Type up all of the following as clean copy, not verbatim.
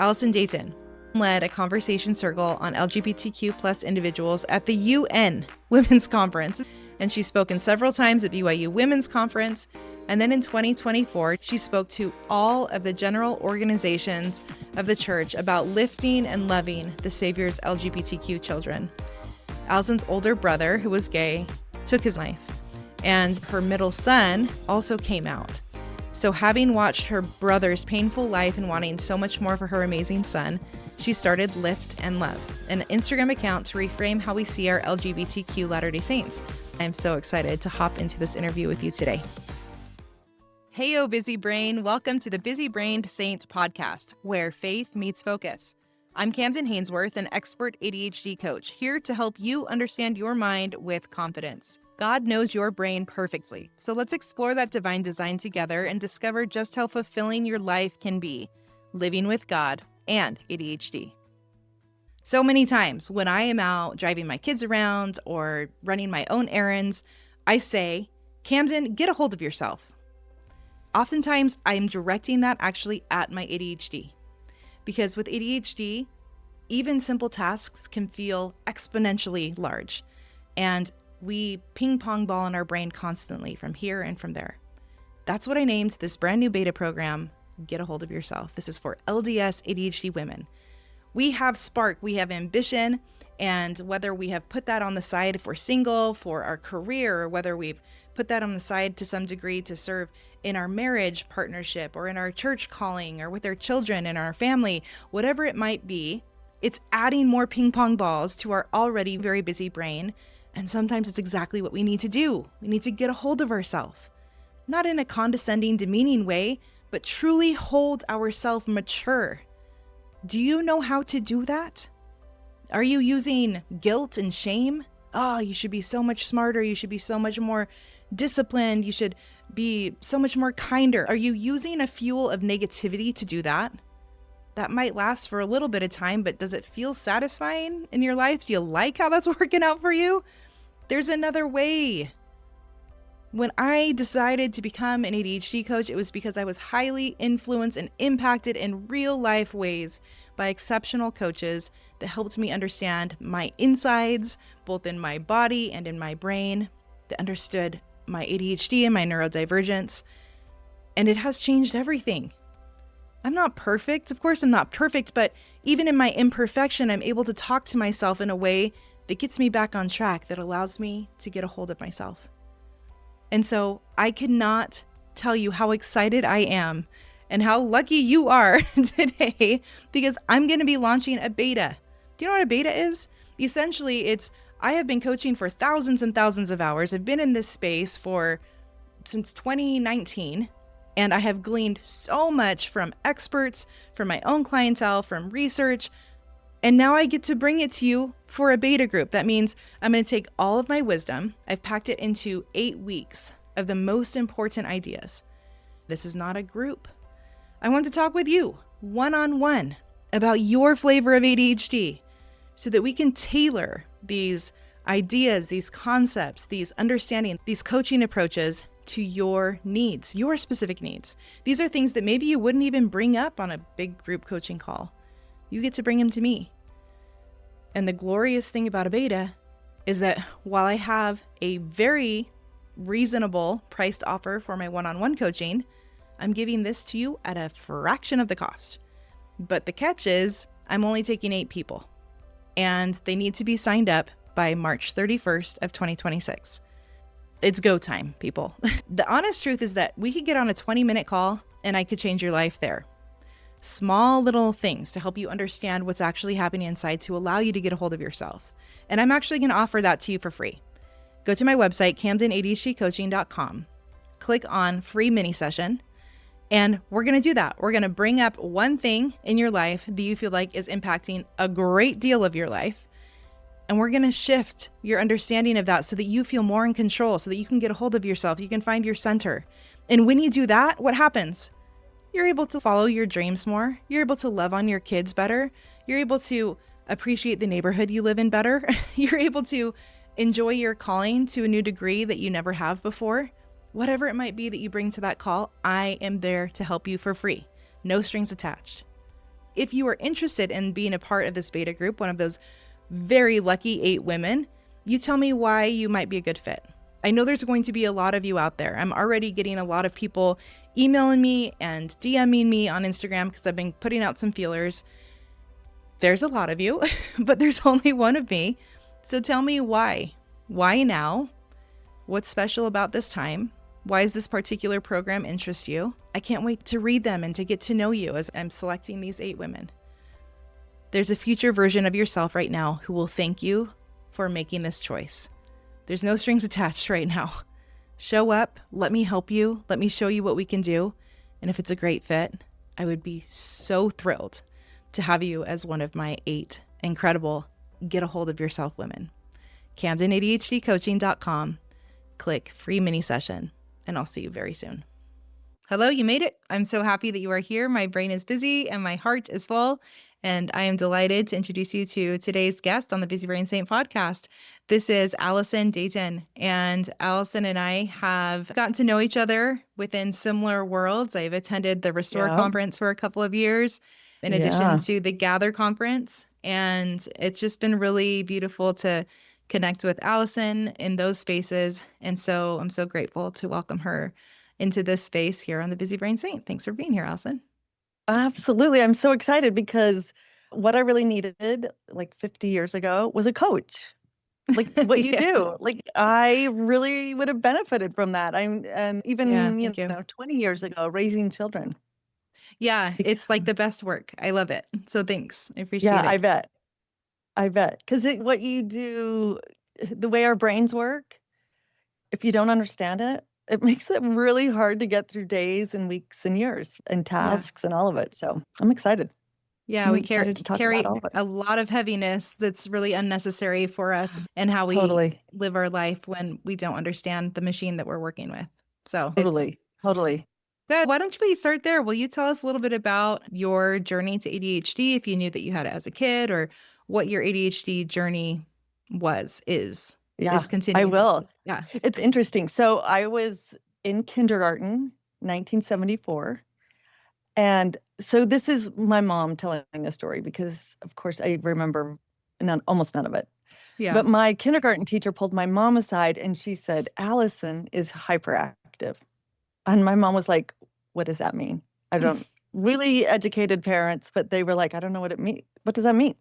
Allison Dayton led a conversation circle on LGBTQ plus individuals at the UN Women's Conference, and she's spoken several times at BYU Women's Conference. And then in 2024, she spoke to all of the general organizations of the church about lifting and loving the Savior's LGBTQ children. Allison's older brother, who was gay, took his life, and her middle son also came out. So having watched her brother's painful life and wanting so much more for her amazing son, she started Lift and Love, an Instagram account to reframe how we see our LGBTQ Latter-day Saints. I'm so excited to hop into this interview with you today. Heyo, busy brain. Welcome to the Busy Brained Saint podcast, where faith meets focus. I'm Kamden Hainsworth, an expert ADHD coach, here to help you understand your mind with confidence. God knows your brain perfectly, so let's explore that divine design together and discover just how fulfilling your life can be, living with God and ADHD. So many times when I am out driving my kids around or running my own errands, I say, Kamden, get a hold of yourself. Oftentimes, I'm directing that actually at my ADHD. Because with ADHD, even simple tasks can feel exponentially large. And we ping pong ball in our brain constantly from here and from there. That's what I named this brand new beta program, Get a Hold of Yourself. This is for LDS ADHD women. We have spark, we have ambition, and whether we have put that on the side if we're single, for our career, or whether we've put that on the side to some degree to serve in our marriage partnership or in our church calling or with our children and our family, whatever it might be, it's adding more ping pong balls to our already very busy brain. And sometimes it's exactly what we need to do. We need to get a hold of ourselves, not in a condescending, demeaning way, but truly hold ourselves mature. Do you know how to do that? Are you using guilt and shame? Oh, you should be so much smarter. You should be so much more disciplined. You should be so much more kinder. Are you using a fuel of negativity to do that? That might last for a little bit of time, but does it feel satisfying in your life? Do you like how that's working out for you? There's another way. When I decided to become an ADHD coach, it was because I was highly influenced and impacted in real life ways by exceptional coaches that helped me understand my insides, both in my body and in my brain, that understood my ADHD and my neurodivergence. And it has changed everything. I'm not perfect. Of course, I'm not perfect, but even in my imperfection, I'm able to talk to myself in a way that gets me back on track, that allows me to get a hold of myself. And so I cannot tell you how excited I am and how lucky you are today, because I'm going to be launching a beta. Do you know what a beta is? Essentially, I have been coaching for thousands and thousands of hours. I've been in this space since 2019. And I have gleaned so much from experts, from my own clientele, from research. And now I get to bring it to you for a beta group. That means I'm going to take all of my wisdom. I've packed it into 8 weeks of the most important ideas. This is not a group. I want to talk with you one-on-one about your flavor of ADHD so that we can tailor these ideas, these concepts, these understanding, these coaching approaches to your needs, your specific needs. These are things that maybe you wouldn't even bring up on a big group coaching call. You get to bring them to me. And the glorious thing about a beta is that while I have a very reasonable priced offer for my one-on-one coaching, I'm giving this to you at a fraction of the cost. But the catch is I'm only taking 8 people, and they need to be signed up by March 31st of 2026. It's go time, people. The honest truth is that we could get on a 20-minute call and I could change your life there. Small little things to help you understand what's actually happening inside to allow you to get a hold of yourself. And I'm actually going to offer that to you for free. Go to my website, KamdenADHDcoaching.com. Click on free mini session. And we're going to do that. We're going to bring up one thing in your life that you feel like is impacting a great deal of your life. And we're going to shift your understanding of that so that you feel more in control, so that you can get a hold of yourself. You can find your center. And when you do that, what happens? You're able to follow your dreams more. You're able to love on your kids better. You're able to appreciate the neighborhood you live in better. You're able to enjoy your calling to a new degree that you never have before. Whatever it might be that you bring to that call, I am there to help you for free. No strings attached. If you are interested in being a part of this beta group, one of those very lucky 8 women, you tell me why you might be a good fit. I know there's going to be a lot of you out there. I'm already getting a lot of people emailing me and DMing me on Instagram because I've been putting out some feelers. There's a lot of you, but there's only one of me. So tell me why. Why now? What's special about this time? Why does this particular program interest you? I can't wait to read them and to get to know you as I'm selecting these 8 women. There's a future version of yourself right now who will thank you for making this choice. There's no strings attached right now. Show up, let me help you, let me show you what we can do. And if it's a great fit, I would be so thrilled to have you as one of my 8 incredible get a hold of yourself women. KamdenADHDcoaching.com. Click free mini session, and I'll see you very soon. Hello, you made it. I'm so happy that you are here. My brain is busy and my heart is full, and I am delighted to introduce you to today's guest on the Busy Brain Saint podcast. This is Allison Dayton, and Allison and I have gotten to know each other within similar worlds. I've attended the Restore conference for a couple of years, in addition to the Gather conference, and it's just been really beautiful to connect with Allison in those spaces. And so I'm so grateful to welcome her into this space here on the Busy Brain Saint. Thanks for being here, Allison. Absolutely. I'm so excited because what I really needed like 50 years ago was a coach. Like what you do. Like I really would have benefited from that. And even, you know, 20 years ago, raising children. Yeah, it's like the best work. I love it. So thanks. I appreciate it. Yeah, I bet. Because what you do, the way our brains work, if you don't understand it, it makes it really hard to get through days and weeks and years and tasks and all of it. So I'm excited. Yeah, we carry a lot of heaviness that's really unnecessary for us and how we live our life when we don't understand the machine that we're working with. So totally. Good. Why don't we start there? Will you tell us a little bit about your journey to ADHD, if you knew that you had it as a kid, or what your ADHD journey is continuing? I will. It's interesting. So I was in kindergarten, 1974. And so this is my mom telling the story because, of course, I remember almost none of it. Yeah. But my kindergarten teacher pulled my mom aside and she said, Allison is hyperactive. And my mom was like, what does that mean? I don't really educated parents, but they were like, I don't know what it means. What does that mean?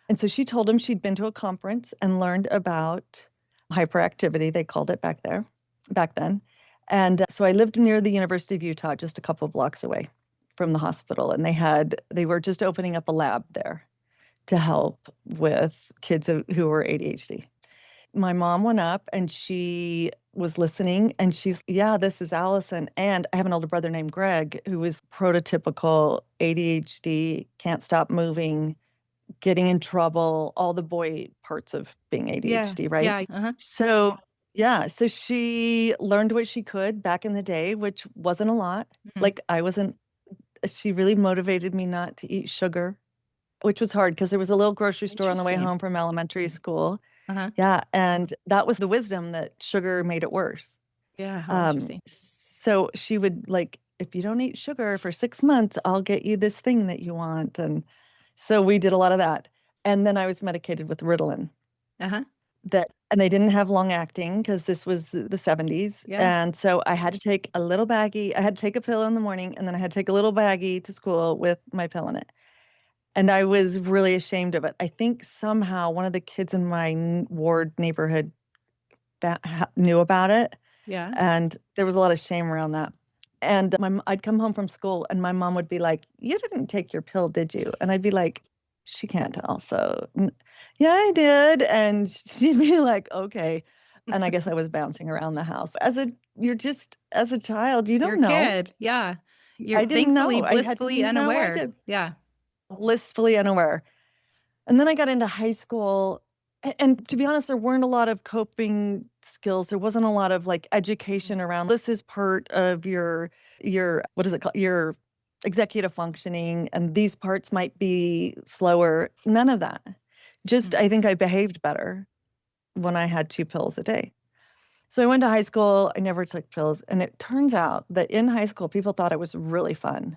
And so she told him she'd been to a conference and learned about hyperactivity, they called it back then. And so I lived near the University of Utah, just a couple of blocks away from the hospital. And they were just opening up a lab there to help with kids who were ADHD. My mom went up and she was listening and she's, this is Allison. And I have an older brother named Greg, who was prototypical ADHD, can't stop moving, getting in trouble, all the boy parts of being ADHD, right? Yeah. Uh-huh. So she learned what she could back in the day, which wasn't a lot. Mm-hmm. She really motivated me not to eat sugar, which was hard because there was a little grocery store on the way home from elementary school. Uh-huh. Yeah. And that was the wisdom that sugar made it worse. Yeah. How interesting. So she would if you don't eat sugar for 6 months, I'll get you this thing that you want. And so we did a lot of that. And then I was medicated with Ritalin. Uh-huh. And they didn't have long acting because this was the 70s. Yeah. And so I had to take a little baggie. I had to take a pill in the morning and then I had to take a little baggie to school with my pill in it. And I was really ashamed of it. I think somehow one of the kids in my ward neighborhood knew about it. Yeah. And there was a lot of shame around that. And I'd come home from school and my mom would be like, you didn't take your pill, did you? And I'd be like, she can't tell. So, yeah, I did. And she'd be like, okay. And I guess I was bouncing around the house. As a child, you don't know. You're a kid. Yeah. You're thankfully blissfully unaware. Yeah. Blissfully unaware. And then I got into high school. And to be honest, there weren't a lot of coping skills. There wasn't a lot of education around this is part of your what is it called? Your executive functioning, and these parts might be slower. None of that. Just I think I behaved better when I had 2 pills a day. So I went to high school. I never took pills. And it turns out that in high school, people thought it was really fun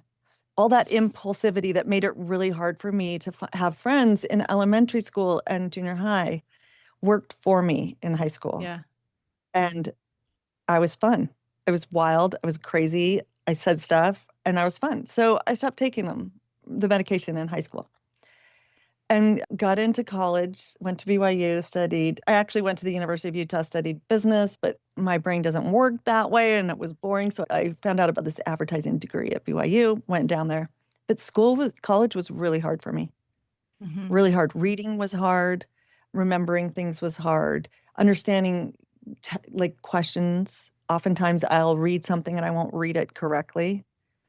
all that impulsivity that made it really hard for me to have friends in elementary school and junior high worked for me in high school. Yeah. And I was fun. I was wild. I was crazy. I said stuff and I was fun. So I stopped taking the medication in high school and got into college, went to BYU, studied. I actually went to the University of Utah, studied business, but my brain doesn't work that way and it was boring. So I found out about this advertising degree at BYU, went down there. But college was really hard for me. Mm-hmm. Really hard. Reading was hard. Remembering things was hard. Understanding like questions. Oftentimes I'll read something and I won't read it correctly.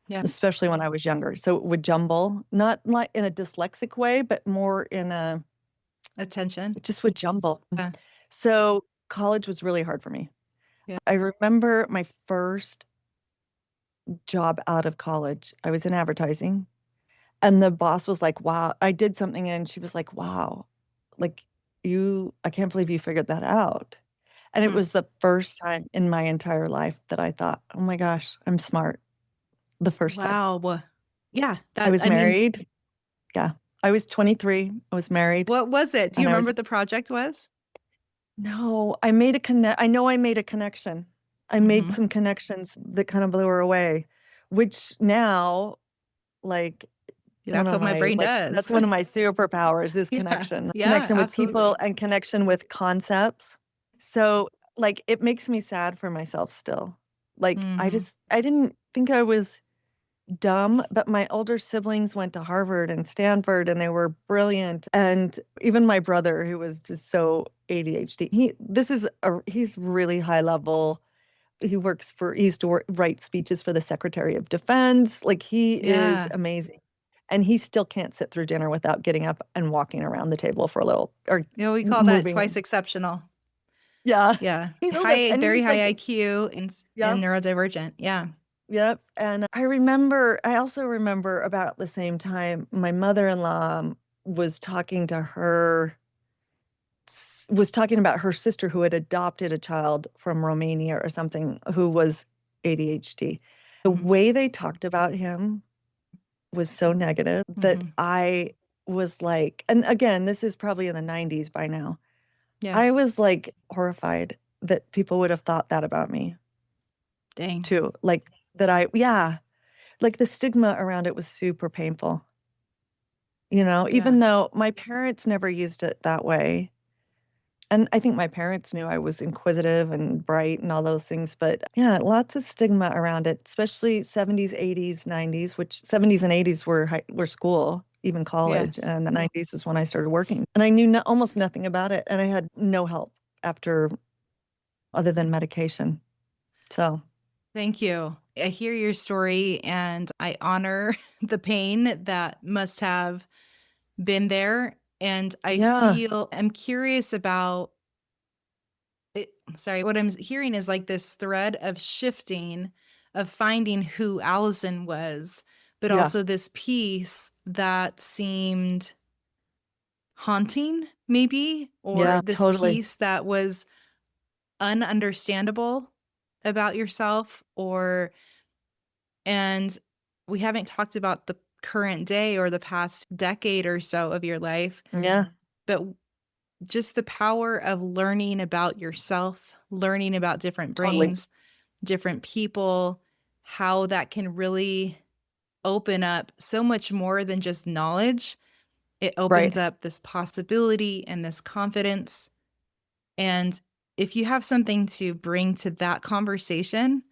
Yeah. Especially when I was younger. So it would jumble, not like in a dyslexic way, but more in Attention. it just would jumble. Yeah. So college was really hard for me. Yeah. I remember my first job out of college. I was in advertising and the boss was like, wow, I did something and she was like, wow, like I can't believe you figured that out. And it was the first time in my entire life that I thought, oh my gosh, I'm smart. The first time. Wow. Yeah. I was married. Yeah. I was 23. I was married. What was it? Do you remember what the project was? No, I made I know I made a connection. I made some connections that kind of blew her away, which now, like, that's what my brain does. That's one of my superpowers is connection. Connection with people and connection with concepts. So, like, it makes me sad for myself still. Like, I didn't think I was dumb, but my older siblings went to Harvard and Stanford and they were brilliant. And even my brother, who was just so ADHD, he's really high level. He used to write speeches for the Secretary of Defense. Like he is amazing. And he still can't sit through dinner without getting up and walking around the table for a little, or we call that twice exceptional. Yeah. Yeah. Very high IQ and neurodivergent. Yeah. Yep. And I also remember about the same time my mother-in-law was talking about her sister who had adopted a child from Romania or something who was ADHD. The way they talked about him was so negative that I was like, and again, this is probably in the 90s by now. Yeah. I was like horrified that people would have thought that about me. Dang. Too. Like like the stigma around it was super painful. Even though my parents never used it that way. And I think my parents knew I was inquisitive and bright and all those things. But yeah, lots of stigma around it, especially 70s, 80s, 90s, which 70s and 80s were school, even college. Yes. And the 90s is when I started working. And I knew almost nothing about it. And I had no help other than medication. So. Thank you. I hear your story and I honor the pain that must have been there. And I'm curious about it. Sorry, what I'm hearing is like this thread of shifting, of finding who Allison was, but also this piece that seemed haunting, maybe, or this piece that was ununderstandable about yourself, and we haven't talked about the current day or the past decade or so of your life. Yeah. But just the power of learning about yourself, learning about different brains, different people, how that can really open up so much more than just knowledge. It opens up this possibility and this confidence. And if you have something to bring to that conversation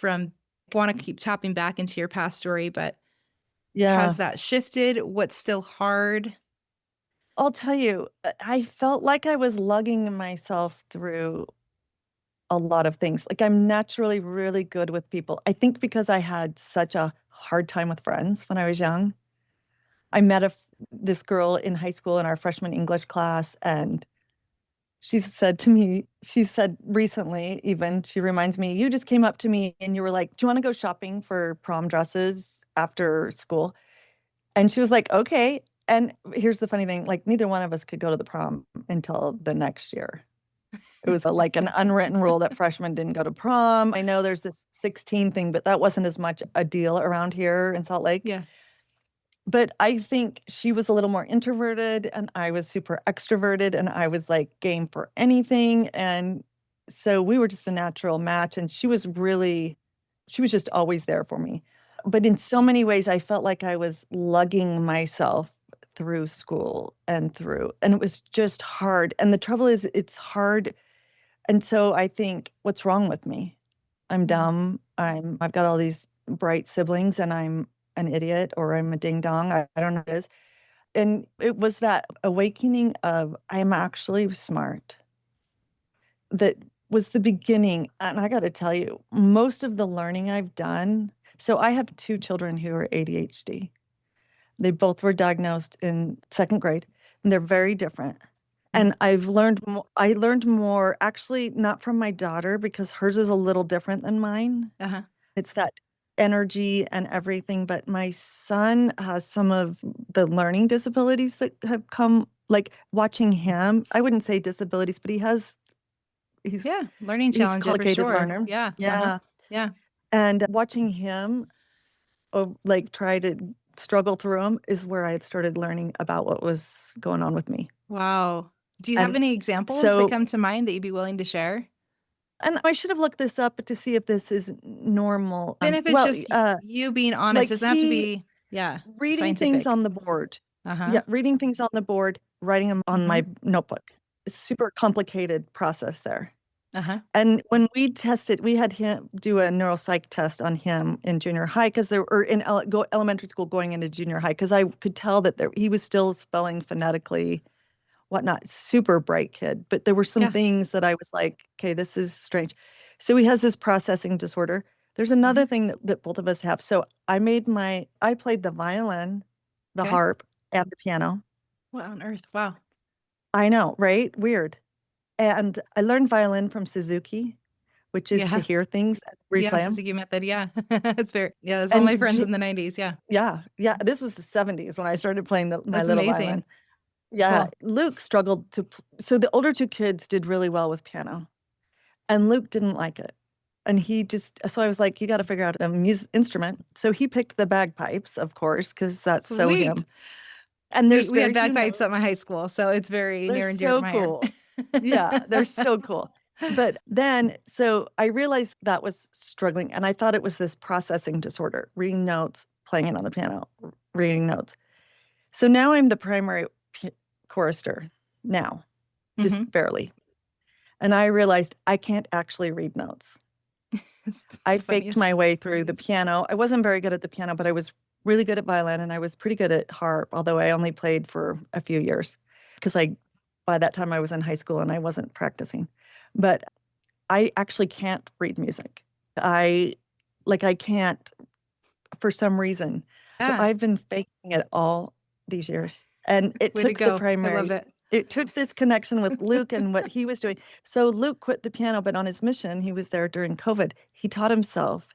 I want to keep tapping back into your past story, but has that shifted? What's still hard? I'll tell you, I felt like I was lugging myself through a lot of things. Like I'm naturally really good with people. I think because I had such a hard time with friends when I was young. I met this girl in high school in our freshman English class, and she said recently, even, she reminds me, you just came up to me and you were like, do you want to go shopping for prom dresses after school? And she was like, okay. And here's the funny thing, like neither one of us could go to the prom until the next year. It was like an unwritten rule that freshmen didn't go to prom. I know there's this 16 thing, but that wasn't as much a deal around here in Salt Lake. Yeah. But I think she was a little more introverted and I was super extroverted and I was like game for anything. And so we were just a natural match. And she was just always there for me. But in so many ways, I felt like I was lugging myself through school and it was just hard. And the trouble is, it's hard. And so I think, what's wrong with me? I'm dumb. I've got all these bright siblings and I'm an idiot or I'm a ding dong. I don't know what it is. And it was that awakening of I'm actually smart that was the beginning. And I got to tell you, most of the learning I've done. So I have 2 children who are ADHD. They both were diagnosed in 2nd grade and they're very different. And I learned more actually not from my daughter because hers is a little different than mine. Uh-huh. It's that energy and everything. But my son has some of the learning disabilities that have come, like watching him. I wouldn't say disabilities, but he's learning he's a challenges for complicated sure. learner. Yeah. Yeah. Uh-huh. Yeah. And watching him like try to struggle through them is where I had started learning about what was going on with me. Wow. Do you have And any examples so- that come to mind that you'd be willing to share? And I should have looked this up to see if this is normal. Even if it's just you being honest, like it doesn't have to be, reading scientific. things on the board. Uh-huh. Yeah, reading things on the board, writing them on my notebook. It's a super complicated process there. Uh-huh. And when we tested, we had him do a neuropsych test on him in junior high in elementary school going into junior high because I could tell that he was still spelling phonetically, whatnot. Super bright kid, but there were some things that I was like, okay, this is strange. So he has this processing disorder. There's another thing that both of us have. So I played the violin, the harp, and the piano. What on earth? Wow. I know, right? Weird. And I learned violin from Suzuki, which is to hear things and replay them. Suzuki method, it's very, that's all my friends in the 90s, Yeah. This was the 70s when I started playing my little amazing. violin. Yeah, cool. Luke struggled so the older 2 kids did really well with piano, and Luke didn't like it. And so I was like, you got to figure out a instrument. So he picked the bagpipes, of course, because that's so him. And we had bagpipes at my high school, so it's very near and dear to my heart. Yeah, they're so cool. But then, so I realized that was struggling, and I thought it was this processing disorder, reading notes, playing it on the piano, reading notes. So now I'm the primary chorister now, just barely. And I realized I can't actually read notes. I faked my way through the piano. I wasn't very good at the piano, but I was really good at violin and I was pretty good at harp, although I only played for a few years because by that time I was in high school and I wasn't practicing. But I actually can't read music. I can't for some reason. So I've been faking it all these years. And it took the primary. I love it. It took this connection with Luke and what he was doing. So Luke quit the piano, but on his mission, he was there during COVID. He taught himself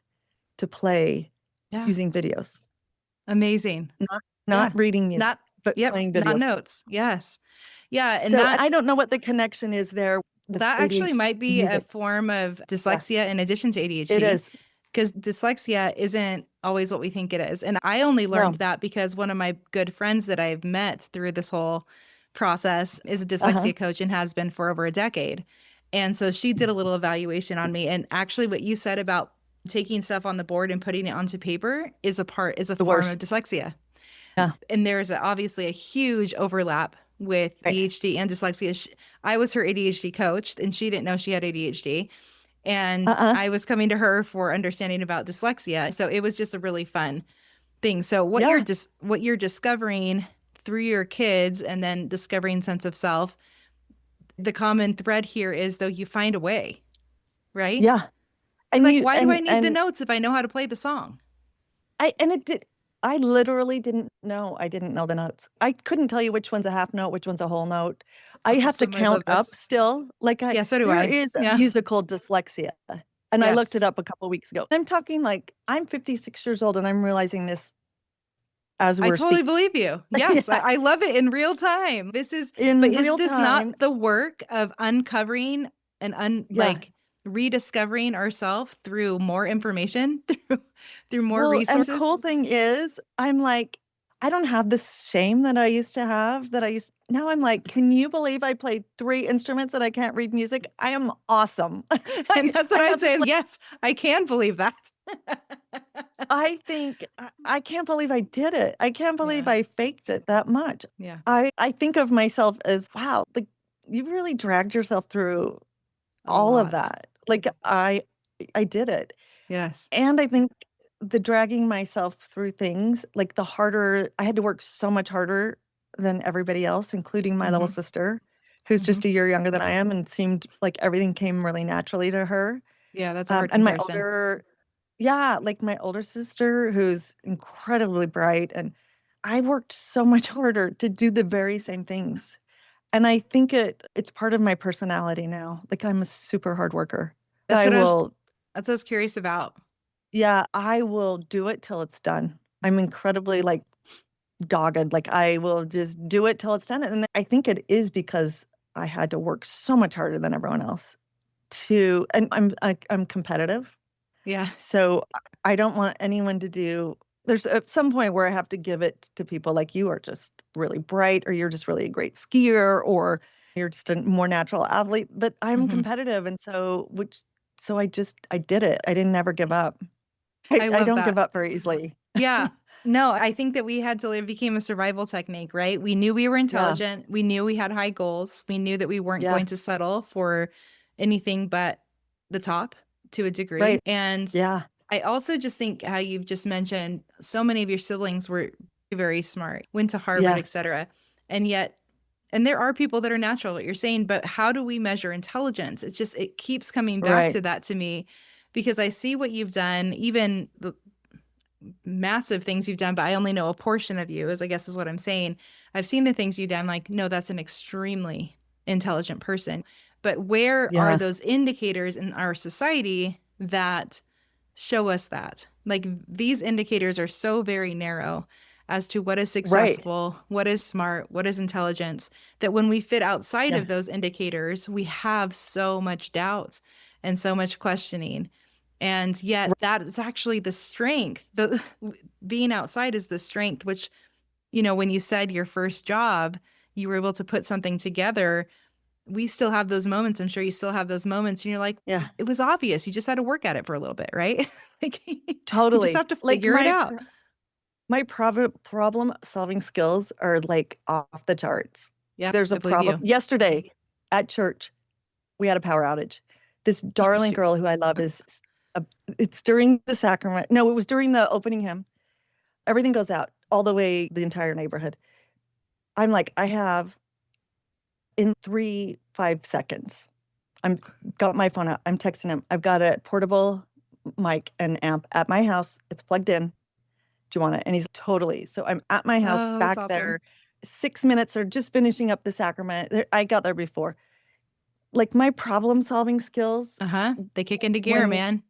to play using videos. Amazing. Not reading music, but playing videos. Not notes. Yes. Yeah. And so I don't know what the connection is there. That actually might be a form of dyslexia in addition to ADHD. It is. Because dyslexia isn't always what we think it is. And I only learned that because one of my good friends that I've met through this whole process is a dyslexia coach and has been for over a decade. And so she did a little evaluation on me. And actually what you said about taking stuff on the board and putting it onto paper is a form of dyslexia. Yeah. And there's obviously a huge overlap with ADHD and dyslexia. I was her ADHD coach and she didn't know she had ADHD. And I was coming to her for understanding about dyslexia. So it was just a really fun thing. So what you're discovering through your kids and then discovering sense of self, the common thread here is though you find a way, right? Yeah. And why do I need the notes if I know how to play the song? I literally didn't know. I didn't know the notes. I couldn't tell you which one's a half note, which one's a whole note. I have to count up still. So do I. There is a musical dyslexia. And I looked it up a couple of weeks ago. I'm talking I'm 56 years old and I'm realizing this as we're speaking. I totally believe you. Yes. I love it in real time. This is not the work of uncovering and Yeah. rediscovering ourselves through more information, through more Well, and resources. cool thing is, I'm like, I don't have this shame that I used to have now I'm like, can you believe I played 3 instruments and I can't read music? I am awesome. And that's what I I'd have this say. Yes, I can believe that. I think I can't believe I did it. I can't believe Yeah. I faked it that much. Yeah. I think of myself as, wow, like you really dragged yourself through A all of lot. that. Like I did it. Yes. And I think the dragging myself through things, like the harder I had to work so much harder than everybody else, including my little Mm-hmm. sister, who's Mm-hmm. just a year younger than I am and seemed like everything came really naturally to her. Yeah, that's a hard And comparison. like my older sister, who's incredibly bright, and I worked so much harder to do the very same things. And I think it's part of my personality now. Like I'm a super hard worker. That's I what I was will, that's what I was curious about. yeah, I will do it till it's done. I'm incredibly like dogged. Like I will just do it till it's done. And I think it is because I had to work so much harder than everyone else and I'm competitive. Yeah. So I don't want anyone to do. There's at some point where I have to give it to people like you are just really bright, or you're just really a great skier, or you're just a more natural athlete. But I'm Mm-hmm. competitive, and so I did it. I didn't never give up. I, I I love don't that. give up very easily. Yeah. No, I think that we had to it became a survival technique, right? We knew we were Yeah, intelligent. We knew we had high goals. We knew that we weren't yeah, going to settle for anything but the top to a degree. right. And Yeah, I also just think how you've just mentioned so many of your siblings were very smart, went to Harvard, yeah, et cetera. And yet, and there are people that are natural, what you're saying, but how do we measure intelligence? It's just, it keeps coming back right. to that to me because I see what you've done, even the massive things you've done, but I only know a portion of you, I guess is what I'm saying. I've seen the things you've done, like, no, that's an extremely intelligent person. But where are Yeah, those indicators in our society that show us that? Like these indicators are so very narrow as to what is right. successful, what is smart, what is intelligence, that when we fit outside Yeah, of those indicators, we have so much doubt and so much questioning. And yet that is actually the strength. The being outside is the strength, which, when you said your first job, you were able to put something together. We still have those moments. I'm sure you still have those moments and you're like, yeah, it was obvious. You just had to work at it for a little bit, right? Like you just totally. have to Like figure it out. my problem solving skills are like off the charts. Yep, There's a I believe problem. you. Yesterday at church, we had a power outage. This Oh, darling shoot. girl who I love it's during the sacrament. No, it was during the opening hymn. Everything goes out all the way, the entire neighborhood. I'm like, I have in 5 seconds. I'm got my phone out. I'm texting him. I've got a portable mic and amp at my house. It's plugged in. Do you want it? And he's totally. So I'm at my house Oh, that's back awesome. there. 6 minutes or just finishing up the sacrament. I got there before. Like my problem solving skills Uh-huh. They kick into gear, when man.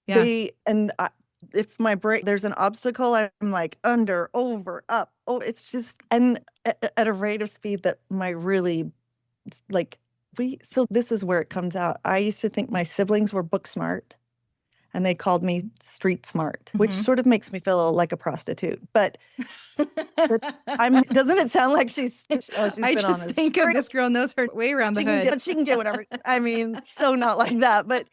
Yeah. they and I, if my brain there's an obstacle, I'm like under, over, up. Oh, it's just and at a rate of speed that my really like so this is where it comes out. I used to think my siblings were book smart and they called me street smart, which Hmm. sort of makes me feel like a prostitute. But I'm doesn't it sound like she's I been on just a think of string? this girl knows her way around the hood. She can get whatever. I mean, so not like that, but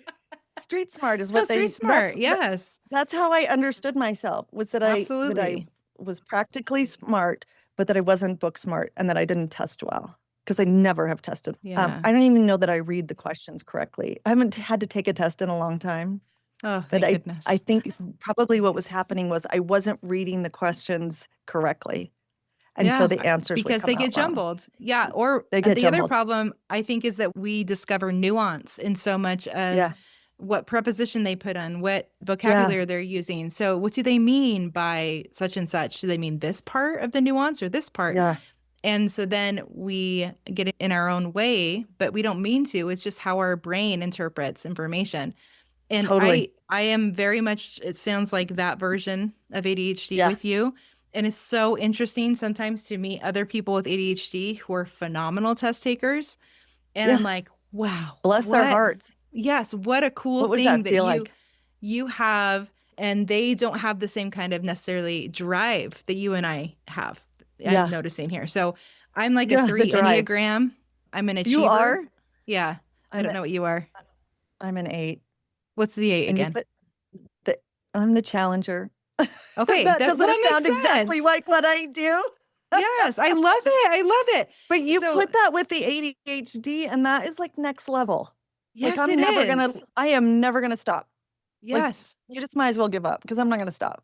street smart is No, what street they smart. Yes, that's how I understood myself, was that I absolutely. was practically smart, but that I wasn't book smart and that I didn't test well because I never have tested. Yeah. I don't even know that I read the questions correctly. I haven't had to take a test in a long time. Oh, But thank I goodness. think probably what was happening was I wasn't reading the questions correctly. And so Yeah, the answers would because come they get out wrong. jumbled. Yeah, or They get the other jumbled. problem I think is that we discover nuance in so much of Yeah. what preposition they put on, what Yeah. vocabulary they're using. So, what do they mean by such and such? Do they mean this part of the nuance or this part? Yeah. And so then we get it in our own way, but we don't mean to. It's just how our brain interprets information. And Totally. I am very much, it sounds like that version of ADHD Yeah. with you. And it's so interesting sometimes to meet other people with ADHD who are phenomenal test takers. And I'm Yeah. like, Wow. Bless their hearts. Yes, what a cool What was thing that that feel like? you have, and they don't have the same kind of necessarily drive that you and I have. I'm Yeah. noticing here. So I'm like a Yeah, the 3 drive. Enneagram. I'm an You achiever. are? Yeah. I I'm don't a, know what you are. I'm an 8. What's the 8 And you again? put the I'm the challenger. Okay, That that well, doesn't it that sound makes exactly sense. like what I do? Yes, I love it. I love it. But you So, put that with the ADHD, and that is like next level. Like yes, it is. I am never gonna stop. Like Yes. you just might as well give up because I'm not gonna stop.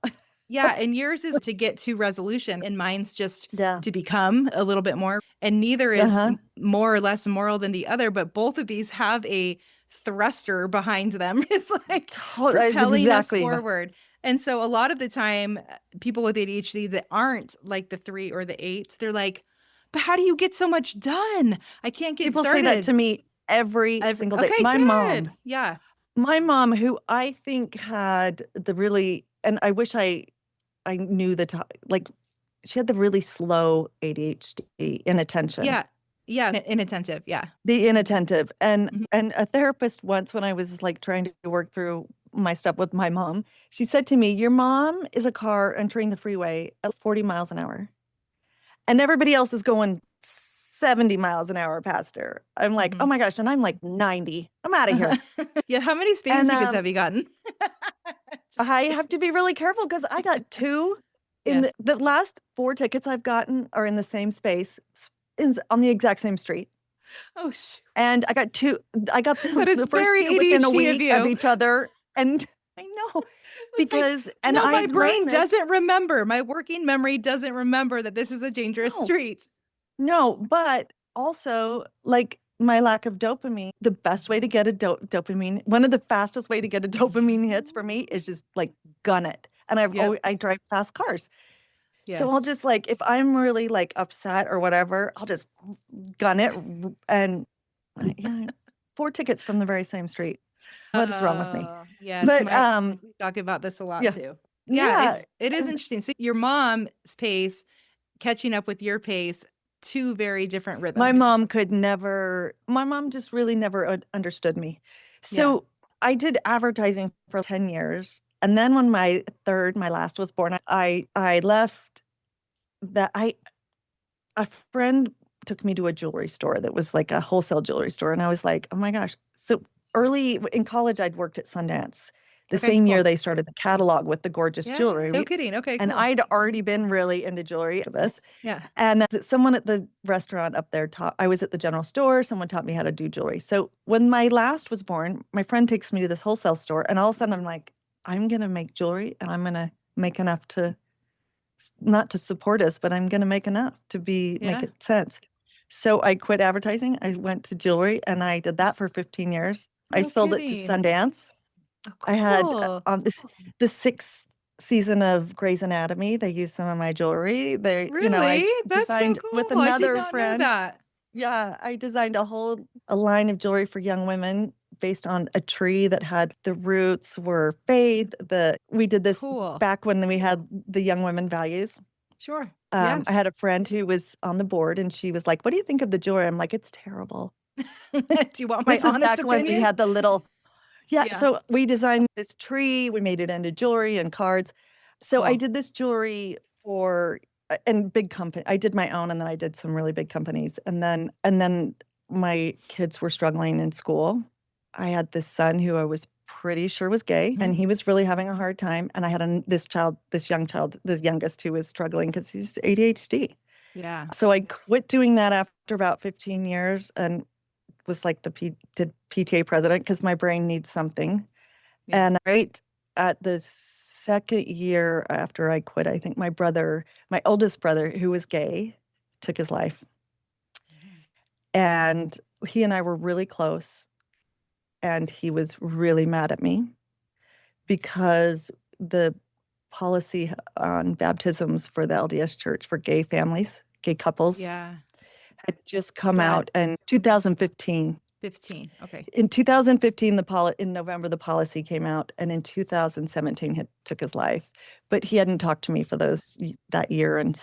Yeah, and yours is to get to resolution, and mine's just Yeah. to become a little bit more. And neither is Uh-huh. more or less moral than the other, but both of these have a thruster behind them. It's like That's propelling us exactly. forward. And so a lot of the time, people with ADHD that aren't like the 3 or the 8, they're like, but how do you get so much done? I can't get People say that started. to me every single day. Okay, good. Yeah. My mom, who I think had the really, and I wish I knew the top, like she had the really slow ADHD, inattention, Yeah. Yeah. Inattentive. Yeah. the inattentive, Mhm. and a therapist once when I was like trying to work through my stuff with my mom, she said to me, "Your mom is a car entering the freeway at 40 miles an hour, and everybody else is going 70 miles an hour past her." I'm like, "Oh Mhm. my gosh," and I'm like 90. I'm out of here. Yeah. How many speeding And tickets have you gotten? Just I kidding. have to be really careful because I got 2 in Yes. the last 4 tickets I've gotten are in the same space, on the exact same street. Oh, shoot. And I got 2 I got That is the first very 2 within a ADHD of week of you. each other, and I know, It's like, because and no, I my learned brain this. doesn't remember. My working memory doesn't remember that this is a dangerous No, street. no, but also, like, my lack of dopamine, the best way to get a dopamine one of the fastest way to get a dopamine hits for me is just, like, gun it, and Yep. I drive fast cars. So I'll Yes. just like, if I'm really like upset or whatever, I'll just gun it. And yeah, 4 tickets from the very same street. What is wrong with me? Yeah, it's But my we talk about this a lot yeah, too. Yeah, yeah. it is And interesting. So your mom's pace catching up with your pace, two very different my rhythms. mom could never, my mom just really never understood me. Yeah. So I did advertising for 10 years. And then when my last was born, I left that a friend took me to a jewelry store that was like a wholesale jewelry store. And I was like, oh my gosh. So early in college, I'd worked at Sundance. The Okay, same year cool. they started the catalog with the gorgeous Yeah, no jewelry. kidding. Okay, And cool. I'd already been really into jewelry for this. Yeah. And someone at the restaurant up there taught, I was at the general store, someone taught me how to do jewelry. So when my last was born, my friend takes me to this wholesale store, and all of a sudden I'm like, I'm going to make jewelry, and I'm going to make enough to, not to support us, but I'm going to make enough to make Yeah. it sense. So I quit advertising. I went to jewelry, and I did that for 15 years. I No sold it to kidding. Sundance. Oh, I had cool. the 6th season of Grey's Anatomy. They used some of my jewelry. I Really? That's so designed with cool. I did another not know friend. that. Yeah, I designed a line of jewelry for young women based on a tree that had the roots were faith. We did this Cool. back when we had the young women values. Sure. I Yes. had a friend who was on the board, and she was like, "What do you think of the jewelry?" I'm like, "It's terrible." Do you want my This is honest back when we opinion? had the little, yeah. Yeah. So we designed this tree, we made it into jewelry and cards. So I Cool. did this jewelry for and big company. I did my own, and then I did some really big companies. And then my kids were struggling in school. I had this son who I was pretty sure was gay, Mhm. and he was really having a hard time. And I had this young child, the youngest, who was struggling because he's ADHD. Yeah. So I quit doing that after about 15 years and was like did PTA president because my brain needs something. Yeah. And right at the second year after I quit, I think my oldest brother, who was gay, took his life. And he and I were really close. And he was really mad at me because the policy on baptisms for the LDS Church for gay families, gay couples, Yeah. had just come Sad. out in 2015. 15. Okay. In 2015, in November, the policy came out, and in 2017, he took his life. But he hadn't talked to me for that year and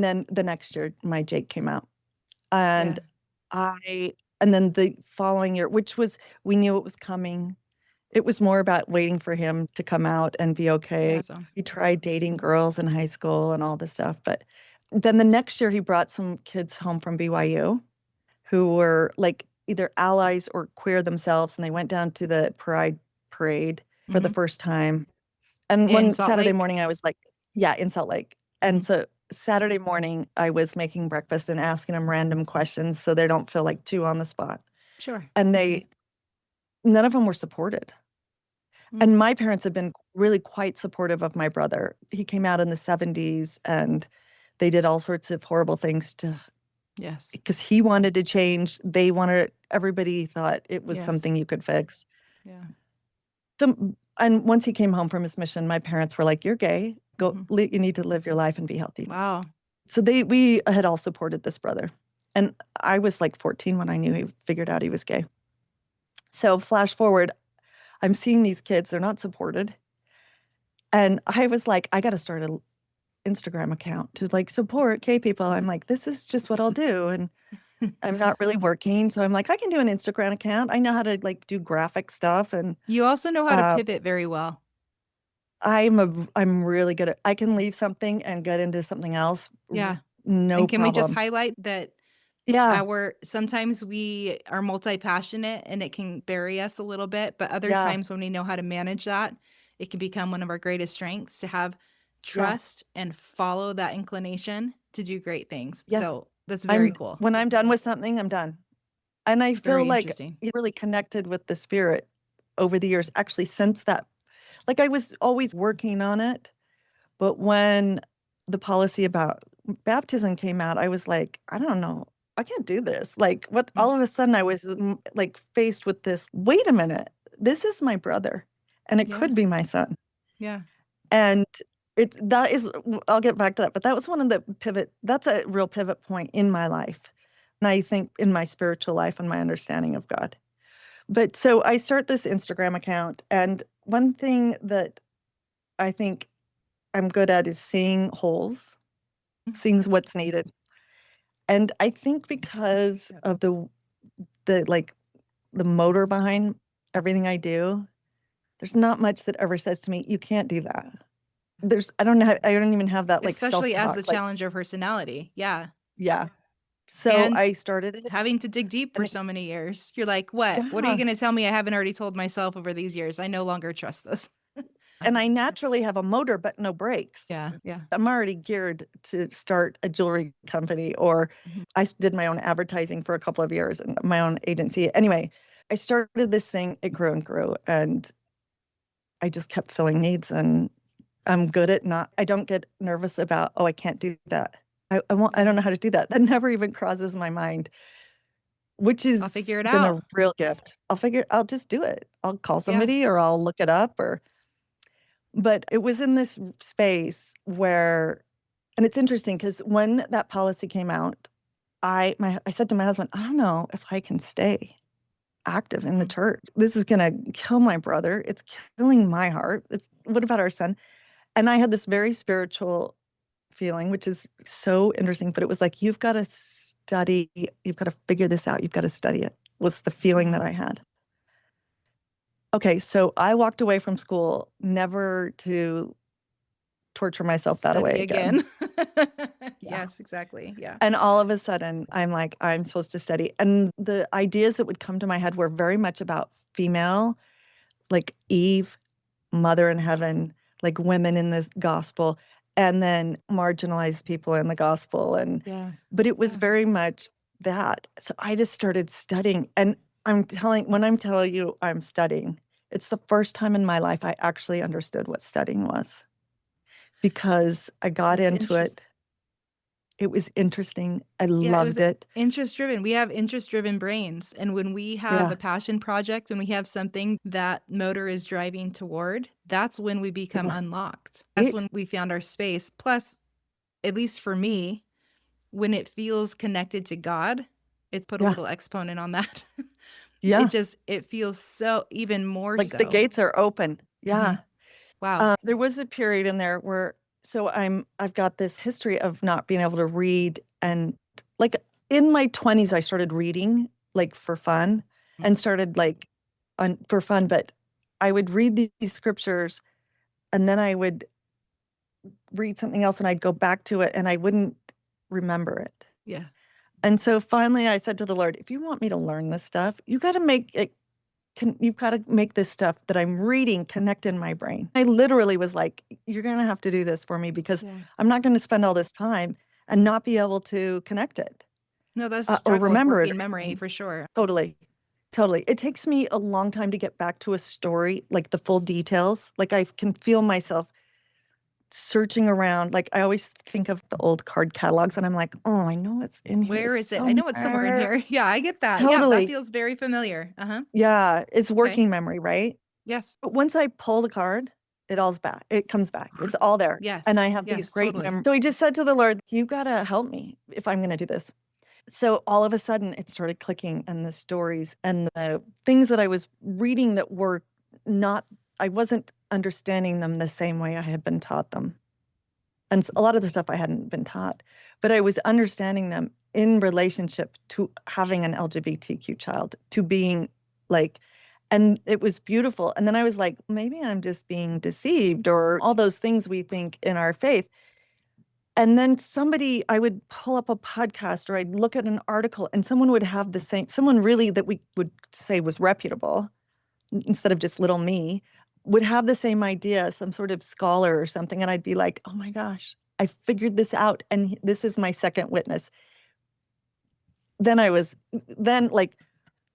then the next year, my Jake came out, Yeah. and I And then the following year, we knew it was coming. It was more about waiting for him to come out and be okay. Yeah, so. He tried dating girls in high school and all this stuff. But then the next year, he brought some kids home from BYU who were like either allies or queer themselves. And they went down to the Pride Parade for the first time. And In one Salt Saturday Lake? morning, I was like, yeah, in Salt Lake. And so Saturday morning, I was making breakfast and asking them random questions so they don't feel like too on the spot. Sure. And none of them were supported. And my parents have been really quite supportive of my brother. He came out in the 70s and they did all sorts of horrible things Yes. because he wanted to change. Everybody thought it was something you could fix. Yeah. And once he came home from his mission, my parents were like, "You're gay. Go. You need to live your life and be healthy." Wow. So we had all supported this brother. And I was like 14 when I knew he figured out he was gay. So flash forward, I'm seeing these kids, they're not supported. And I was like, I got to start an Instagram account to like support gay people. I'm like, this is just what I'll do. And I'm not really working. So I'm like, I can do an Instagram account. I know how to like do graphic stuff. And You also know how to pivot very well. I'm really good I can leave something and get into something else. Yeah. No and can problem. we just highlight that Yeah. sometimes we are multi-passionate and it can bury us a little bit, but other times when we know how to manage that, it can become one of our greatest strengths to have trust and follow that inclination to do great things. Yeah. So that's very cool. When I'm done with something, I'm done. And I feel Very like interesting. you really connected with the spirit over the years, actually since that. Like I was always working on it, but when the policy about baptism came out, I was like, I don't know, I can't do this. Like what, all of a sudden I was like faced with this, wait a minute, this is my brother and it could be my son. Yeah. And I'll get back to that, but that was one of that's a real pivot point in my life. And I think in my spiritual life and my understanding of God. But so I start this Instagram account, and one thing that I think I'm good at is seeing holes, seeing what's needed. And I think because of the motor behind everything I do, there's not much that ever says to me, you can't do that. I don't even have that like Especially as self-talk. the challenger personality. Yeah. Yeah. So And I started it. having to dig deep for so many years. You're like, what? What are you going to tell me I haven't already told myself over these years? I no longer trust this. And I naturally have a motor, but no brakes. Yeah. Yeah. I'm already geared to start a jewelry company, or I did my own advertising for a couple of years and my own agency. Anyway, I started this thing, it grew and grew, and I just kept filling needs, and I'm good at I don't get nervous about, I can't do that. I don't know how to do that. That never even crosses my mind, which is I'll figure it been out. a real gift. I'll just do it. I'll call somebody or I'll look it up but it was in this space where, and it's interesting because when that policy came out, I said to my husband, I don't know if I can stay active in the church. This is going to kill my brother. It's killing my heart. What about our son? And I had this very spiritual feeling, which is so interesting, but it was like, you've got to study, you've got to figure this out, you've got to study it, was the feeling that I had. Okay, so I walked away from school never to torture myself that way again. Yes, exactly. Yeah. And all of a sudden, I'm like, I'm supposed to study. And the ideas that would come to my head were very much about female, like Eve, mother in heaven, like women in the gospel, and then marginalized people in the gospel. But it was very much that. So I just started studying. And when I'm telling you I'm studying, it's the first time in my life I actually understood what studying was, because I got into it. It was interesting. I loved it. Interest-driven. We have interest-driven brains. And when we have a passion project, when we have something that motor is driving toward, that's when we become unlocked. That's when we found our space. Plus, at least for me, when it feels connected to God, it's put a little exponent on that. It feels so even more like so. The gates are open. Yeah. Wow. There was a period in there where, I've got this history of not being able to read, and like in my 20s, I started reading like for fun and started like for fun, but I would read these scriptures and then I would read something else and I'd go back to it and I wouldn't remember it. Yeah. And so finally I said to the Lord, if you want me to learn this stuff, you got to make it, you've got to make this stuff that I'm reading connect in my brain. I literally was like, you're going to have to do this for me because I'm not going to spend all this time and not be able to connect it. No, that's or struggle with remember it. working memory for sure. Totally. Totally. It takes me a long time to get back to a story, like the full details. Like I can feel myself searching around. Like I always think of the old card catalogs and I'm like, oh, I know it's in here. Where is it? I know it's somewhere in here. Yeah, I get that. Yeah, Totally. that feels very familiar. Yeah, it's working memory, right? Yes. But once I pull the card, it comes back. It's all there. Yes. And I have these great memories. So I just said to the Lord, you got to help me if I'm going to do this. So all of a sudden it started clicking, and the stories and the things that I was reading that were not, I wasn't understanding them the same way I had been taught them. And a lot of the stuff I hadn't been taught, but I was understanding them in relationship to having an LGBTQ child, to being like, and it was beautiful. And then I was like, maybe I'm just being deceived, or all those things we think in our faith. And then I would pull up a podcast or I'd look at an article and someone would have the same, someone really that we would say was reputable instead of just little me, would have the same idea, some sort of scholar or something. And I'd be like, oh my gosh, I figured this out. And this is my second witness. Then like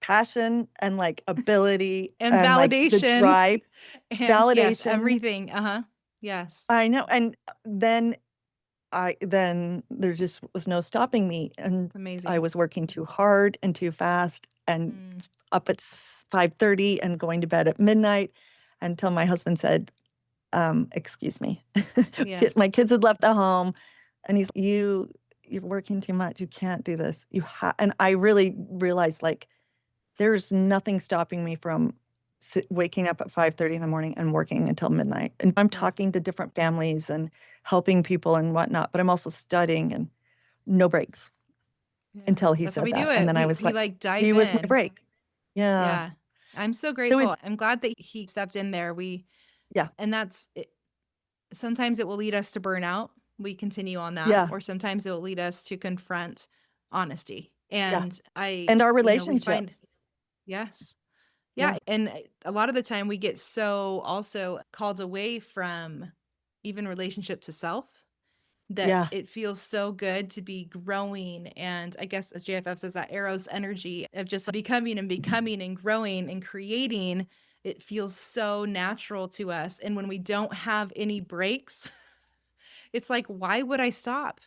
passion and like ability and validation, like the drive, and validation, yes, everything. Yes. I know. And then there just was no stopping me. And amazing. I was working too hard and too fast and up at 5:30 and going to bed at midnight until my husband said, excuse me. My kids had left the home and he's, you're working too much. You can't do this. And I really realized like, there's nothing stopping me from waking up at 5:30 in the morning and working until midnight. And I'm talking to different families and helping people and whatnot, but I'm also studying and no breaks until he said that. And then I was like dive he was my break. Yeah. I'm so grateful. I'm glad that he stepped in there. And that's it. Sometimes it will lead us to burnout. We continue on that. Yeah. Or sometimes it will lead us to confront honesty. And and our relationship. Yes. Yeah. And a lot of the time we get so also called away from even relationship to self that it feels so good to be growing. And I guess as JFF says, that arrow's energy of just becoming and growing and creating, it feels so natural to us. And when we don't have any breaks, it's like, why would I stop?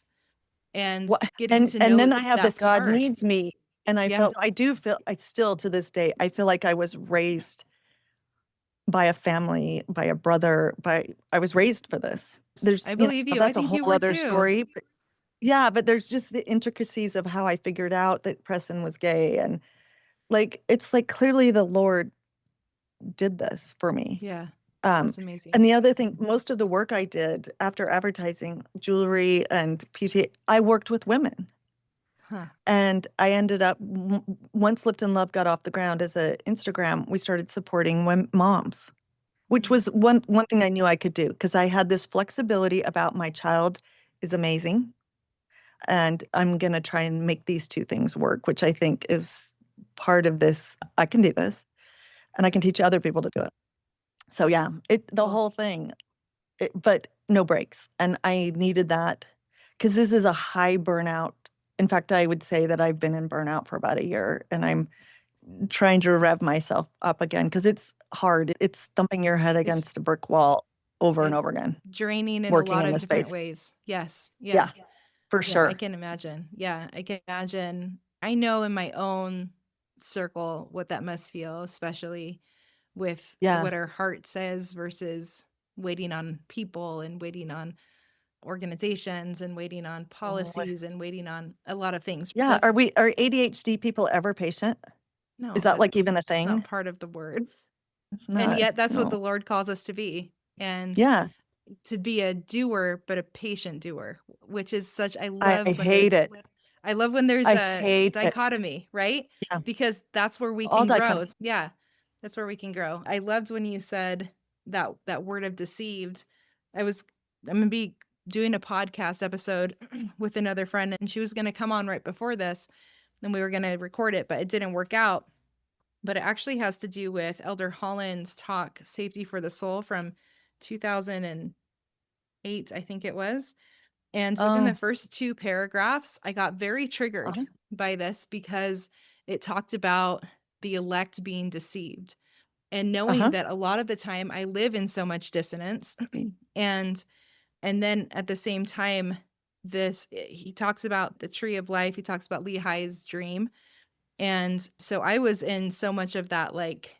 And getting to know and then I have this God hard. needs me. And I still to this day, I feel like I was raised by a family, by a brother, I was raised for this. I believe you. That's a whole other story. But, but there's just the intricacies of how I figured out that Preston was gay. And like, it's like clearly the Lord did this for me. Yeah. That's amazing. And the other thing, most of the work I did after advertising, jewelry and PTA, I worked with women. And I ended up, once Lift in Love got off the ground as an Instagram, we started supporting moms, which was one thing I knew I could do because I had this flexibility about my child is amazing. And I'm going to try and make these two things work, which I think is part of this. I can do this and I can teach other people to do it. So yeah, the whole thing, but no breaks. And I needed that because this is a high burnout. In fact, I would say that I've been in burnout for about a year and I'm trying to rev myself up again because it's hard. It's thumping your head against a brick wall over and over again. Draining in a lot of different ways. Yes. Yeah, for sure. I can imagine. Yeah, I can imagine. I know in my own circle what that must feel, especially with what our heart says versus waiting on people and waiting on organizations and waiting on policies and waiting on a lot of things. Yeah. Are ADHD people ever patient? No. Is that like even a thing? Not part of the words. And yet that's what the Lord calls us to be. And to be a doer, but a patient doer, which is such, I hate it. I love when there's I a hate it. dichotomy, right? Yeah. Because that's where we All can grow. dichotomy. Yeah. That's where we can grow. I loved when you said that word of deceived. I'm going to be doing a podcast episode with another friend, and she was going to come on right before this, and we were going to record it, but it didn't work out. But it actually has to do with Elder Holland's talk, Safety for the Soul, from 2008, I think it was. And within the first 2 paragraphs, I got very triggered by this because it talked about the elect being deceived, and knowing that a lot of the time I live in so much dissonance. and then at the same time, he talks about the tree of life. He talks about Lehi's dream. And so I was in so much of that like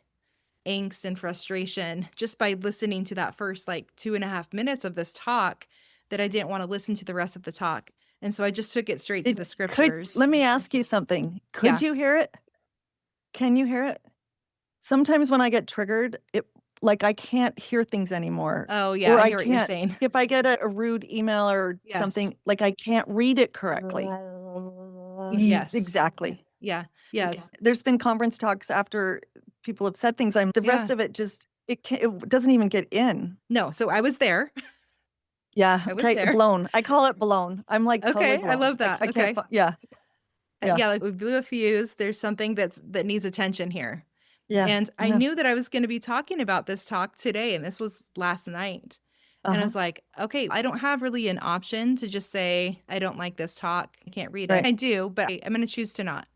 angst and frustration just by listening to that first like 2.5 minutes of this talk, that I didn't want to listen to the rest of the talk. And so I just took it straight to the scriptures. Let me ask you something. Could you hear it? Can you hear it? Sometimes when I get triggered, like I can't hear things anymore. Oh yeah, or I hear what you're saying. If I get a rude email or something, like I can't read it correctly. Yes. Exactly. Yeah. Yes. There's been conference talks after people have said things. The rest of it just, it doesn't even get in. No. So I was there. Yeah. I was there. Blown. I call it blown. I'm like, totally blown. I love that. I can't, yeah. Like we blew a fuse. There's something that needs attention here. Yeah. And I knew that I was going to be talking about this talk today, and this was last night. And I was like, okay, I don't have really an option to just say, I don't like this talk. I can't read it. I do, but I'm going to choose to not.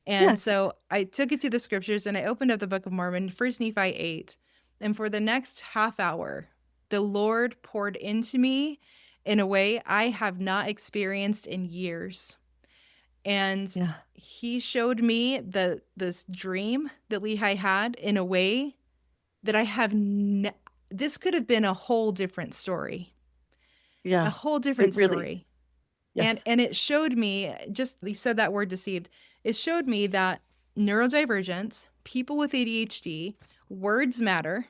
And so I took it to the scriptures, and I opened up the Book of Mormon, 1 Nephi 8. And for the next half hour, the Lord poured into me in a way I have not experienced in years. And he showed me this dream that Lehi had in a way that I have this could have been a whole different story. Yeah. A whole different story. Yes. And it showed me, you said that word deceived. It showed me that neurodivergence, people with ADHD, words matter,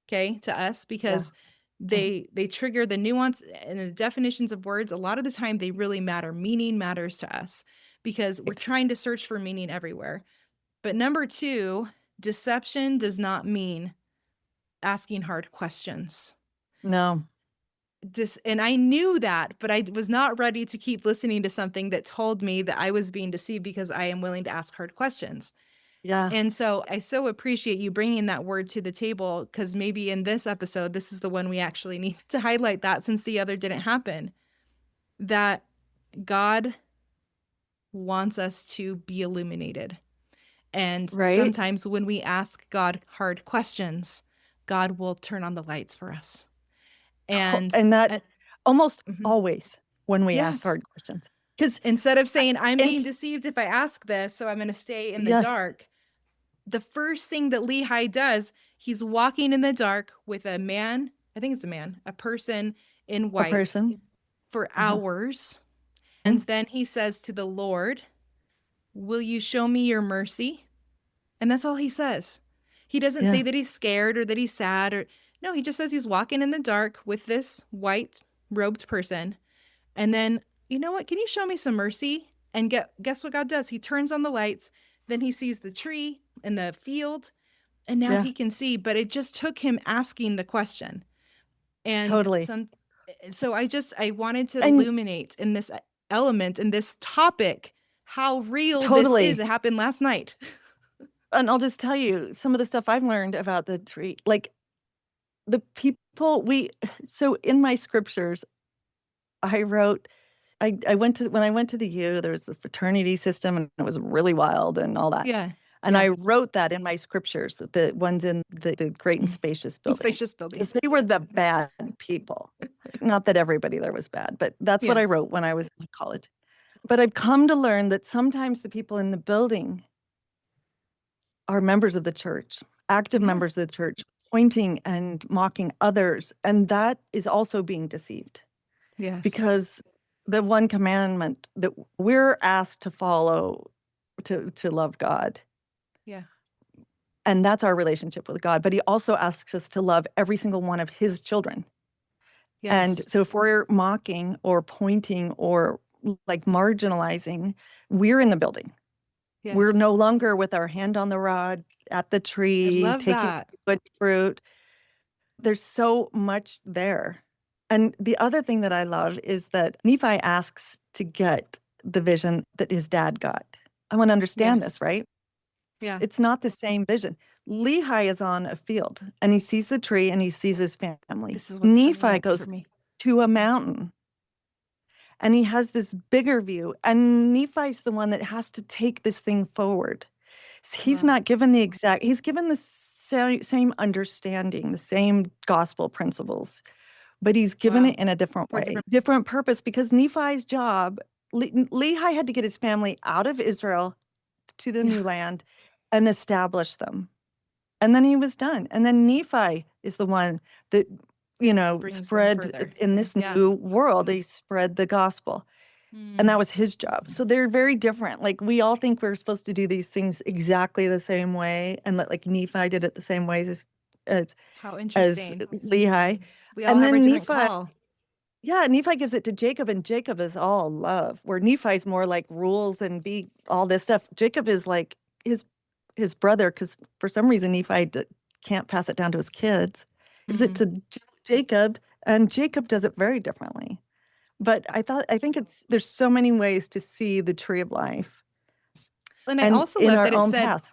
okay, to us, because they trigger the nuance and the definitions of words. A lot of the time they really matter. Meaning matters to us because we're trying to search for meaning everywhere. But number 2, deception does not mean asking hard questions. No. And I knew that, but I was not ready to keep listening to something that told me that I was being deceived because I am willing to ask hard questions. Yeah. And so I so appreciate you bringing that word to the table, because maybe in this episode, this is the one we actually need to highlight, that since the other didn't happen, that God wants us to be illuminated. And sometimes when we ask God hard questions, God will turn on the lights for us. And that almost always when we ask hard questions. Because instead of saying, I'm being deceived if I ask this, so I'm going to stay in the dark, the first thing that Lehi does, he's walking in the dark with a man, I think it's a man, a person in white for hours. And then he says to the Lord, will you show me your mercy? And that's all he says. He doesn't say that he's scared or that he's sad. No, he just says he's walking in the dark with this white robed person. And then, you know what? Can you show me some mercy? And guess what God does? He turns on the lights. Then he sees the tree and the field. And now he can see. But it just took him asking the question. And so I wanted to illuminate in this element, in this topic, how real this is. It happened last night. And I'll just tell you some of the stuff I've learned about the tree. Like the people so in my scriptures, I wrote, when I went to the U, there was the fraternity system and it was really wild and all that. Yeah. And I wrote that in my scriptures, the ones in the Great and Spacious Building. Because they were the bad people. Not that everybody there was bad, but that's what I wrote when I was in college. But I've come to learn that sometimes the people in the building are members of the church, active members of the church, pointing and mocking others. And that is also being deceived. Yes. Because the one commandment that we're asked to follow, to love God. Yeah. And that's our relationship with God. But he also asks us to love every single one of his children. Yes. And so if we're mocking or pointing or like marginalizing, we're in the building. We're Yes. no longer with our hand on the rod at the I tree, love taking that. good fruit. There's so much there. And the other thing that I love is that Nephi asks to get the vision that his dad got. I want to understand Yes. this, right? Yeah. It's not the same vision. Lehi is on a field and he sees the tree and he sees his family. This is what's coming Nephi next for goes me. to a mountain and he has this bigger view. And Nephi's the one that has to take this thing forward. He's Wow. not given the exact, he's given the same understanding, the same gospel principles, but he's given Wow. it in a different For a way, different purpose, because Nephi's job, Lehi had to get his family out of Israel to the new land and establish them. And then he was done. And then Nephi is the one that, brings them spread further. in this Yeah. new world, he spread the gospel. And that was his job. So they're very different. Like we all think we're supposed to do these things exactly the same way. And that like Nephi did it the same ways as How as interesting. Lehi. We all And have our then different Nephi, call. yeah, Nephi gives it to Jacob, and Jacob is all love, where Nephi's more like rules and be all this stuff. Jacob is like his brother, because for some reason Nephi can't pass it down to his kids. Gives it to Jacob, and Jacob does it very differently. But I think there's so many ways to see the tree of life, And I and also in love our that own path.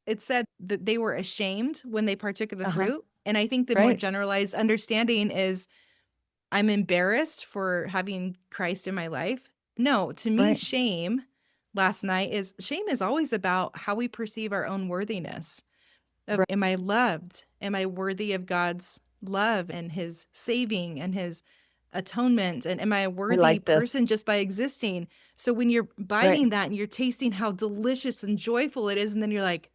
it said that they were ashamed when they partook of the Uh-huh. fruit. And I think the more Right. generalized understanding is I'm embarrassed for having Christ in my life. No, to me, Right. shame is always about how we perceive our own worthiness. Right. Am I loved? Am I worthy of God's love and his saving and his atonement? And am I a worthy like this. person just by existing? So when you're biting that and you're tasting how delicious and joyful it is, and then you're like,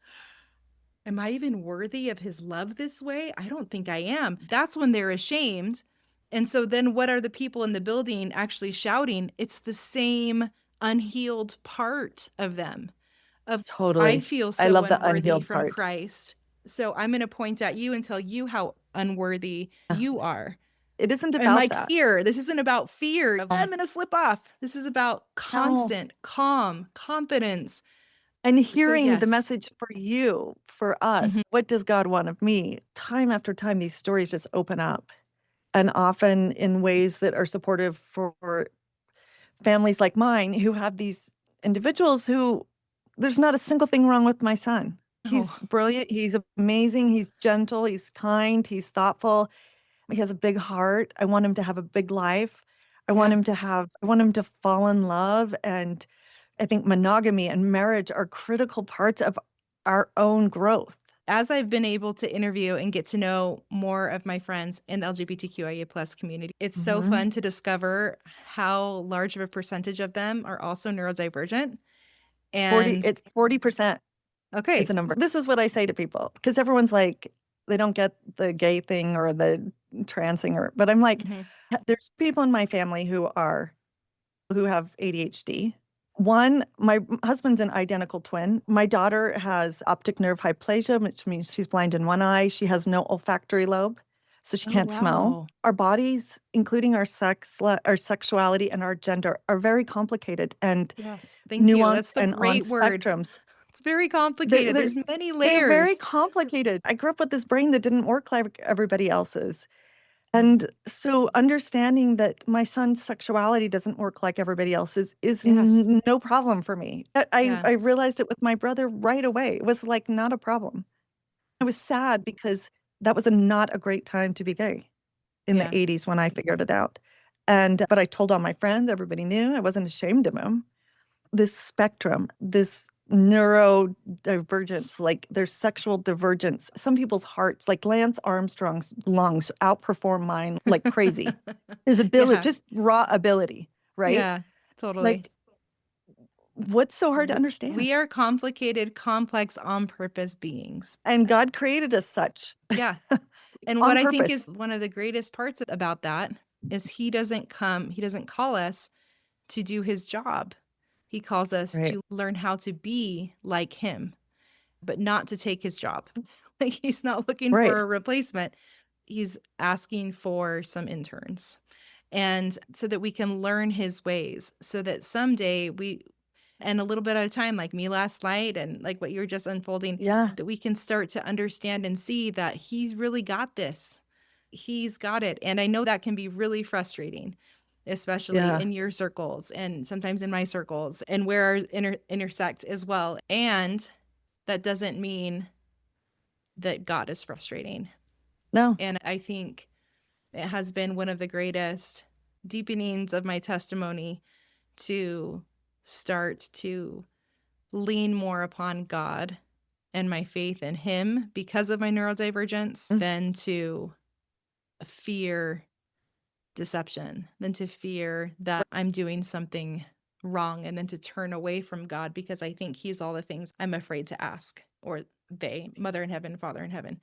am I even worthy of his love this way? I don't think I am. That's when they're ashamed. And so then what are the people in the building actually shouting? It's the same unhealed part of them. I Totally. feel I so love the unworthy unhealed from part. Christ. So I'm going to point at you and tell you how unworthy you are. It isn't And about like that. fear, this isn't about fear of I'm going to slip off. This is about No. constant, calm, confidence. And So hearing the yes. message for you, for us, what does God want of me? Time after time, these stories just open up, and often in ways that are supportive for families like mine who have these individuals who there's not a single thing wrong with my son. He's brilliant. He's amazing. He's gentle. He's kind. He's thoughtful. He has a big heart. I want him to have a big life. I want him to fall in love. And I think monogamy and marriage are critical parts of our own growth. As I've been able to interview and get to know more of my friends in the LGBTQIA plus community, it's so fun to discover how large of a percentage of them are also neurodivergent. And It's 40%. okay, Is the number. This is what I say to people, because everyone's like, they don't get the gay thing or the trans thing, but I'm like, there's people in my family who have ADHD. One, my husband's an identical twin. My daughter has optic nerve hyplasia, which means she's blind in one eye. She has no olfactory lobe, so she can't smell. Our bodies, including our sex, our sexuality, and our gender, are very complicated and nuanced That's the and on great word. spectrums. It's very complicated. There's many layers. They're very complicated. I grew up with this brain that didn't work like everybody else's. And so understanding that my son's sexuality doesn't work like everybody else's is no problem for me. I realized it with my brother right away. It was like not a problem. I was sad because that was not a great time to be gay in the 80s when I figured it out. But I told all my friends, everybody knew, I wasn't ashamed of him. This spectrum, this neurodivergence, like there's sexual divergence. Some people's hearts, like Lance Armstrong's lungs outperform mine like crazy. His ability, just raw ability, right? Yeah, totally. Like, what's so hard to understand? We are complicated, complex, on purpose beings. And God created us such. Yeah. And what I think is one of the greatest parts about that is he doesn't call us to do his job. He calls us to learn how to be like him, but not to take his job. Like he's not looking for a replacement. He's asking for some interns. And so that we can learn his ways, so that someday and a little bit at a time, like me last night and like what you were just unfolding, Yeah. that we can start to understand and see that he's really got this. He's got it. And I know that can be really frustrating, especially Yeah. in your circles and sometimes in my circles, and where ours intersect as well. And that doesn't mean that God is frustrating. No. And I think it has been one of the greatest deepenings of my testimony to start to lean more upon God and my faith in him because of my neurodivergence than to fear deception, than to fear that I'm doing something wrong, and then to turn away from God because I think he's all the things I'm afraid to ask, or they, Mother in heaven, Father in heaven.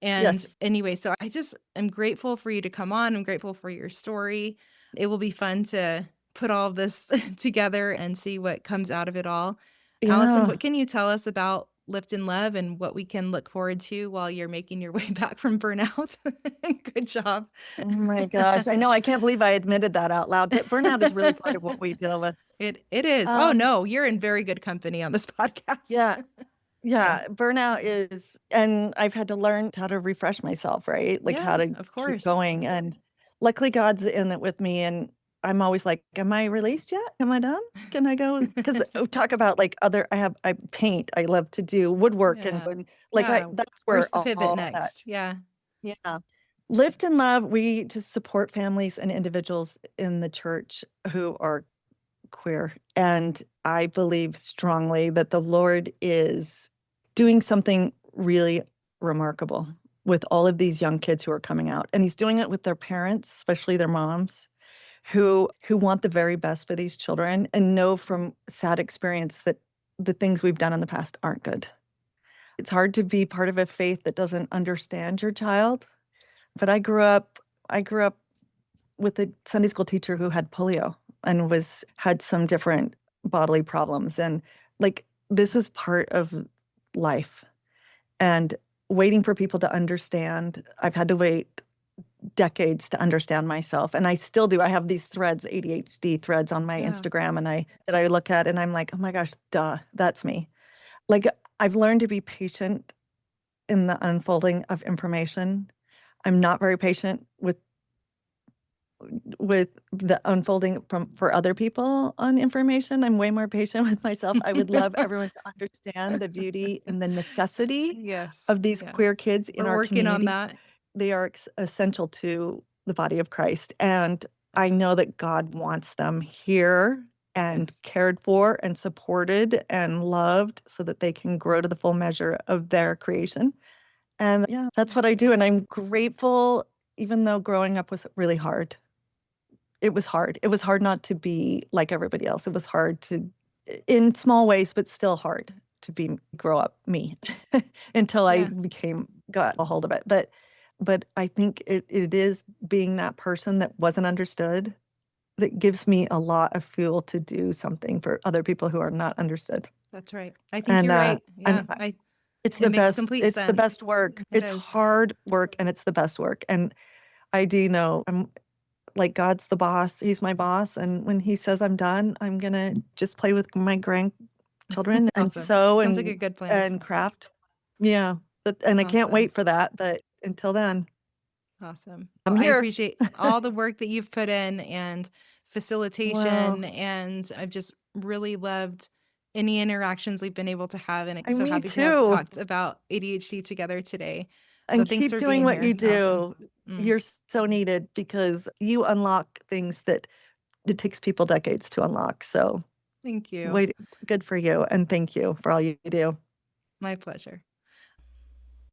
And Yes. anyway, so I just am grateful for you to come on. I'm grateful for your story. It will be fun to put all of this together and see what comes out of it all. Allison, Yeah. what can you tell us about Lift in Love and what we can look forward to while you're making your way back from burnout? Good job. Oh my gosh. I know. I can't believe I admitted that out loud, but burnout is really part of what we deal with. It is. Oh Um, no, you're in very good company on this podcast. yeah. Yeah. Yeah. Burnout is, and I've had to learn how to refresh myself, right? Like how Yeah, to of keep course. going. And luckily God's in it with me. And I'm always like, am I released yet? Am I done? Can I go? Because talk about like I paint, I love to do woodwork. And Yeah. so like Yeah. that's where Where's the pivot all that. next? Yeah. Yeah. Lift in Love, we just support families and individuals in the church who are queer. And I believe strongly that the Lord is doing something really remarkable with all of these young kids who are coming out. And he's doing it with their parents, especially their moms, who want the very best for these children and know from sad experience that the things we've done in the past aren't good. It's hard to be part of a faith that doesn't understand your child. But I grew up with a Sunday school teacher who had polio and had some different bodily problems. And like this is part of life. And waiting for people to understand, I've had to wait decades to understand myself. And I still do. I have these threads, ADHD threads on my Yeah. Instagram, and that I look at and I'm like, oh my gosh, duh, that's me. Like I've learned to be patient in the unfolding of information. I'm not very patient with the unfolding for other people on information. I'm way more patient with myself. I would love everyone to understand the beauty and the necessity Yes. of these Yeah. queer kids in We're our working on community. that. They are essential to the body of Christ. And I know that God wants them here and Yes. cared for and supported and loved so that they can grow to the full measure of their creation. And yeah, that's what I do. And I'm grateful, even though growing up was really hard. It was hard. It was hard not to be like everybody else. It was hard in small ways, but still hard to grow up me until I Yeah. got a hold of it. But I think it is being that person that wasn't understood that gives me a lot of fuel to do something for other people who are not understood. That's right. I think And you're right. Yeah. and It makes complete it's the sense. best work. It It's is. hard work and it's the best work. And I do know like God's the boss. He's my boss. And when he says I'm done, I'm going to just play with my grandchildren and Awesome. sew Sounds like a good plan. and craft. Yeah. And I can't Awesome. wait for that. But until then, Awesome. I'm Well, I here. appreciate all the work that you've put in and facilitation. Wow. And I've just really loved any interactions we've been able to have. And I'm so Me happy to have too. talked about ADHD together today. So And thanks keep for doing being what here, you Allison. do. You're so needed because you unlock things that it takes people decades to unlock. So Thank you. wait, good for you. And thank you for all you do. My pleasure.